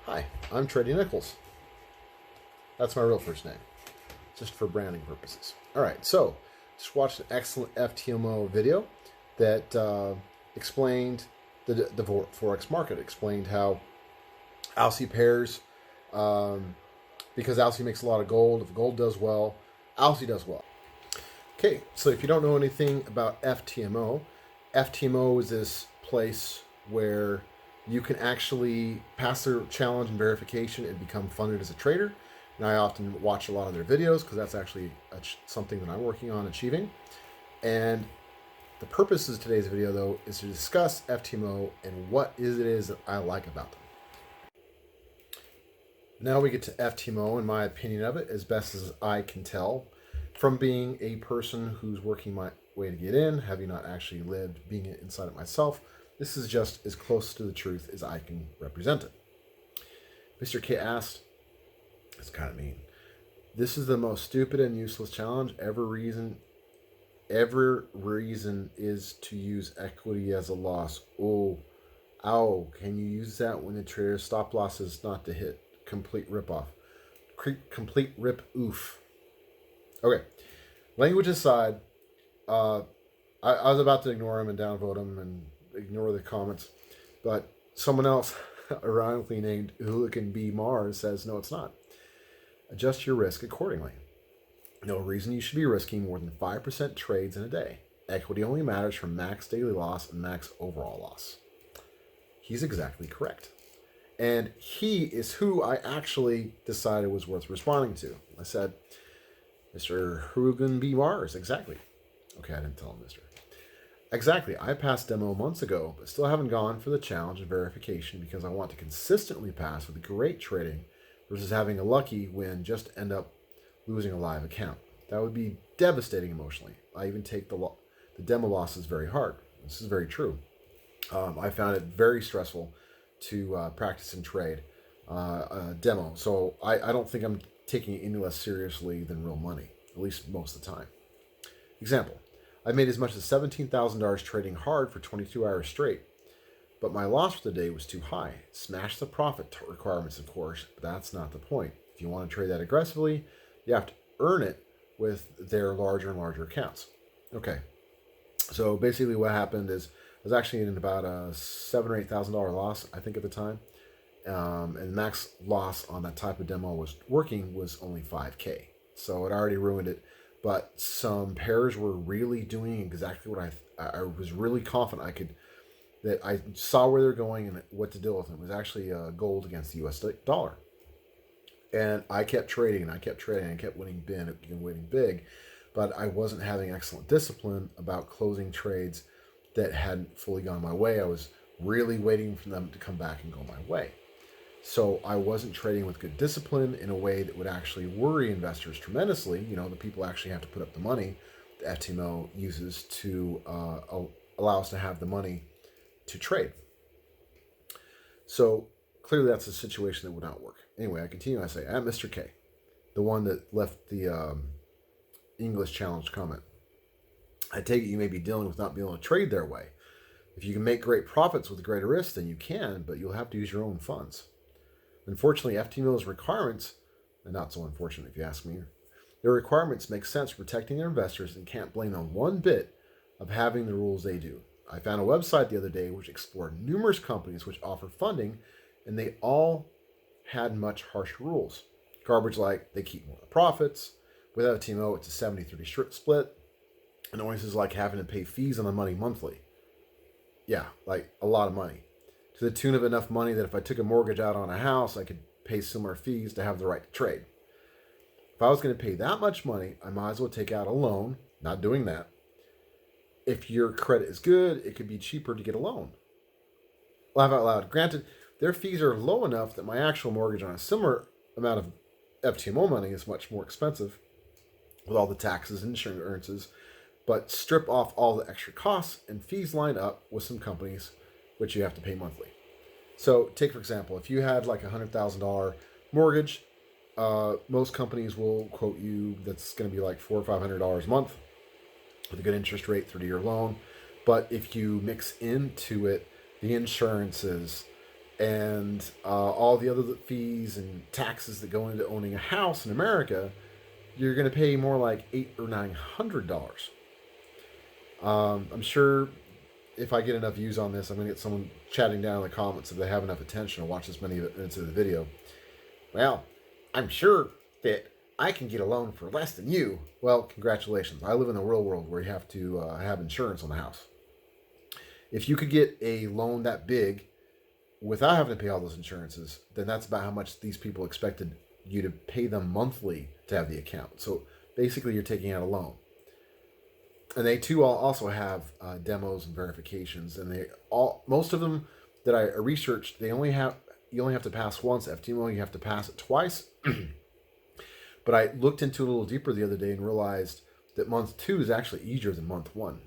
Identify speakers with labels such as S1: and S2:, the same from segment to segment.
S1: Hi, I'm Trading Nichols. That's my real first name, just for branding purposes. All right, so just watched an excellent FTMO video that explained the Forex market, explained how ALCI pairs, because ALCI makes a lot of gold. If gold does well, ALCI does well. Okay, so if you don't know anything about FTMO, FTMO is this place where you can actually pass the challenge and verification and become funded as a trader. And I often watch a lot of their videos because that's actually something that I'm working on achieving. And the purpose of today's video, though, is to discuss FTMO and what it is that I like about them. Now we get to FTMO, in my opinion of it, as best as I can tell, from being a person who's working my way to get in, having not actually lived being inside it myself. This is just as close to the truth as I can represent it. Mr. K asked, it's kind of mean, this is the most stupid and useless challenge. Every reason is to use equity as a loss. Oh, ow, can you use that when the trader's stop loss is not to hit? Complete rip off. Complete rip oof. Okay, language aside, I was about to ignore him and downvote him and ignore the comments, but someone else, ironically named Hooligan B. Mars, says, no, it's not. Adjust your risk accordingly. No reason you should be risking more than 5% trades in a day. Equity only matters for max daily loss and max overall loss. He's exactly correct. And he is who I actually decided was worth responding to. I said, Mr. Hooligan B. Mars, exactly. Okay, I didn't tell him Mr. Exactly. I passed demo months ago, but still haven't gone for the challenge and verification because I want to consistently pass with great trading versus having a lucky win just to end up losing a live account. That would be devastating emotionally. I even take the demo losses very hard. This is very true. I found it very stressful to practice and trade demo. So I don't think I'm taking it any less seriously than real money, at least most of the time. Example, I made as much as $17,000 trading hard for 22 hours straight, but my loss for the day was too high. Smash the profit requirements, of course, but that's not the point. If you want to trade that aggressively, you have to earn it with their larger and larger accounts. Okay, so basically what happened is I was actually in about a $7,000 or $8,000 loss, I think, at the time. And max loss on that type of demo was only 5K. So it already ruined it. But some pairs were really doing exactly what I was really confident that I saw where they're going and what to deal with. It was actually gold against the US dollar. And I kept trading and I kept trading and kept winning big. But I wasn't having excellent discipline about closing trades that hadn't fully gone my way. I was really waiting for them to come back and go my way. So I wasn't trading with good discipline in a way that would actually worry investors tremendously. You know, the people actually have to put up the money the FTMO uses to allow us to have the money to trade. So clearly that's a situation that would not work. Anyway, I continue. I say, at Mr. K, the one that left the English challenge comment, I take it you may be dealing with not being able to trade their way. If you can make great profits with greater risk, then you can, but you'll have to use your own funds. Unfortunately, FTMO's requirements, and not so unfortunate if you ask me, their requirements make sense for protecting their investors and can't blame them one bit of having the rules they do. I found a website the other day which explored numerous companies which offer funding, and they all had much harsher rules. Garbage like they keep more profits. With FTMO, it's a 70-30 split. Annoyances like having to pay fees on the money monthly. Yeah, like a lot of money. To the tune of enough money that if I took a mortgage out on a house, I could pay similar fees to have the right to trade. If I was going to pay that much money, I might as well take out a loan. Not doing that. If your credit is good, it could be cheaper to get a loan. Laugh out loud. Granted, their fees are low enough that my actual mortgage on a similar amount of FTMO money is much more expensive with all the taxes and insurances, but strip off all the extra costs and fees line up with some companies which you have to pay monthly. So take, for example, if you had like a $100,000 mortgage, most companies will quote you that's going to be like $400 or $500 a month with a good interest rate, 30-year loan. But if you mix into it the insurances, and all the other fees and taxes that go into owning a house in America, you're going to pay more like $800 or $900. I'm sure if I get enough views on this, I'm going to get someone chatting down in the comments if they have enough attention to watch this many minutes of the video. Well, I'm sure that I can get a loan for less than you. Well, congratulations. I live in the real world where you have to have insurance on the house. If you could get a loan that big without having to pay all those insurances, then that's about how much these people expected you to pay them monthly to have the account. So basically, you're taking out a loan. And they too also have demos and verifications, and most of them that I researched, you only have to pass once. FTMO, you have to pass it twice. But I looked into it a little deeper the other day and realized that month 2 is actually easier than month 1.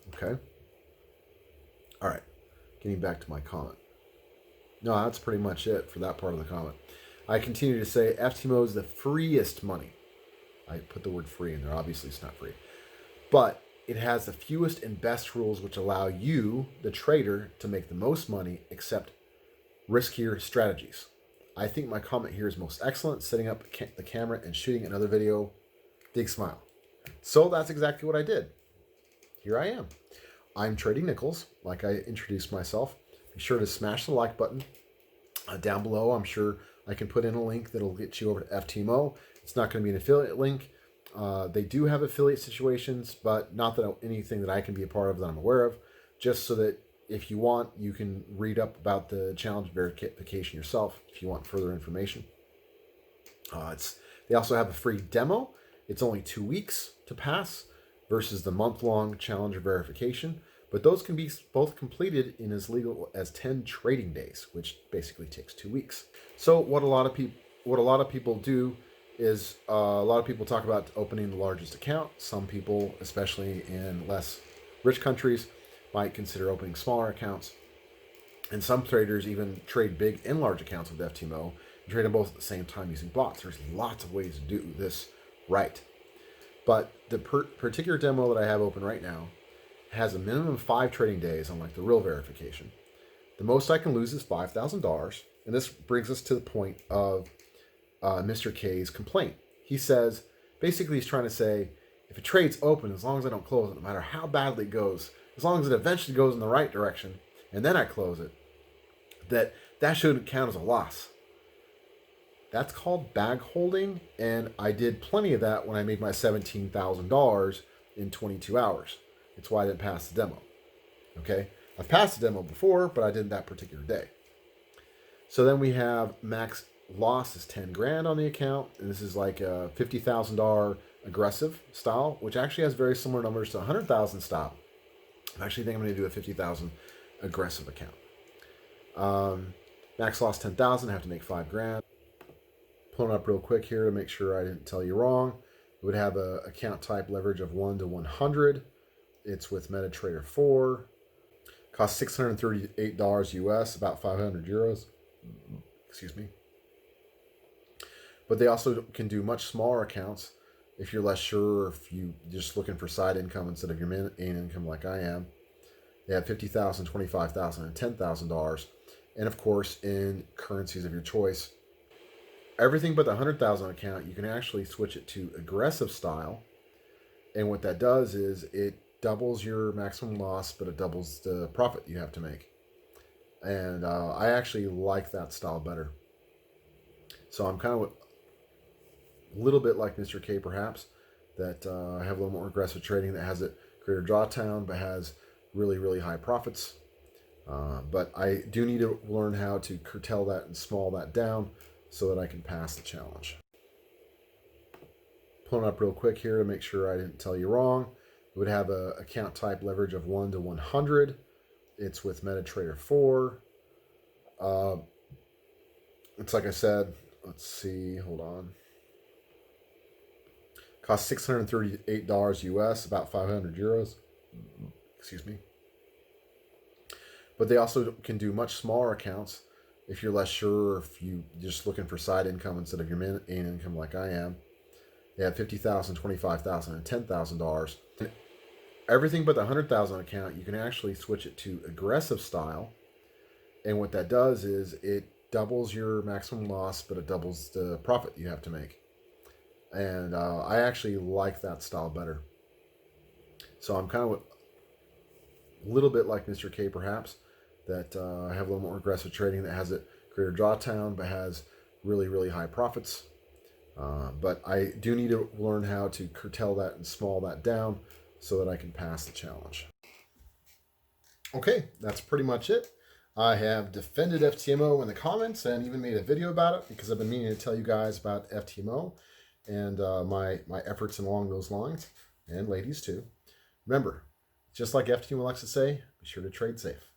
S1: Okay. All right. Getting back to my comment. No, that's pretty much it for that part of the comment. I continue to say FTMO is the freest money. I put the word free in there. Obviously, it's not free. But it has the fewest and best rules which allow you, the trader, to make the most money except riskier strategies. I think my comment here is most excellent. Setting up the camera and shooting another video. Big smile. So that's exactly what I did. Here I am. I'm Trading Nichols, like I introduced myself. Be sure to smash the like button. Down below, I'm sure I can put in a link that'll get you over to FTMO. It's not going to be an affiliate link. They do have affiliate situations, but not that anything that I can be a part of that I'm aware of, just so that if you want, you can read up about the challenge verification yourself if you want further information. They also have a free demo. It's only 2 weeks to pass versus the month-long challenge verification, but those can be both completed in as little as 10 trading days, which basically takes 2 weeks. So what a lot of people do is a lot of people talk about opening the largest account. Some people, especially in less rich countries, might consider opening smaller accounts. And some traders even trade big and large accounts with FTMO and trade them both at the same time using bots. There's lots of ways to do this right. But the particular demo that I have open right now has a minimum of 5 trading days, unlike the real verification. The most I can lose is $5,000. And this brings us to the point of Mr. K's complaint. He says, basically he's trying to say, if a trade's open, as long as I don't close it, no matter how badly it goes, as long as it eventually goes in the right direction, and then I close it, that shouldn't count as a loss. That's called bag holding, and I did plenty of that when I made my $17,000 in 22 hours. It's why I didn't pass the demo. Okay? I've passed the demo before, but I didn't that particular day. So then we have max loss is 10 grand on the account, and this is like a $50,000 aggressive style, which actually has very similar numbers to 100,000 style. I actually think I'm going to do a 50,000 aggressive account. Max loss 10,000. I have to make 5 grand. Pulling up real quick here to make sure I didn't tell you wrong. It would have a account type leverage of 1 to 100. It's with MetaTrader 4. Costs $638 US, about 500 euros. Excuse me. But they also can do much smaller accounts if you're less sure, if you're just looking for side income instead of your main income like I am. They have $50,000, $25,000, and $10,000. And of course, in currencies of your choice. Everything but the 100,000 account, you can actually switch it to aggressive style. And what that does is it doubles your maximum loss, but it doubles the profit you have to make. And I actually like that style better. So I'm kind of a little bit like Mr. K, perhaps, that I have a little more aggressive trading that has a greater drawdown, but has really, really high profits. But I do need to learn how to curtail that and small that down so that I can pass the challenge. Pulling up real quick here to make sure I didn't tell you wrong. It would have a account type leverage of 1 to 100. It's with MetaTrader 4. It's like I said, let's see, hold on. Costs $638 US, about 500 euros. Excuse me. But they also can do much smaller accounts if you're less sure, if you're just looking for side income instead of your main income like I am. They have $50,000, $25,000, and $10,000. Everything but the 100,000 account, you can actually switch it to aggressive style. And what that does is it doubles your maximum loss, but it doubles the profit you have to make. And I actually like that style better. So I'm kind of a little bit like Mr. K, perhaps, that I have a little more aggressive trading that has a greater drawdown, but has really, really high profits. But I do need to learn how to curtail that and small that down so that I can pass the challenge. Okay, that's pretty much it. I have defended FTMO in the comments and even made a video about it because I've been meaning to tell you guys about FTMO and my efforts along those lines, and ladies too. Remember, just like FTMO likes to say, be sure to trade safe.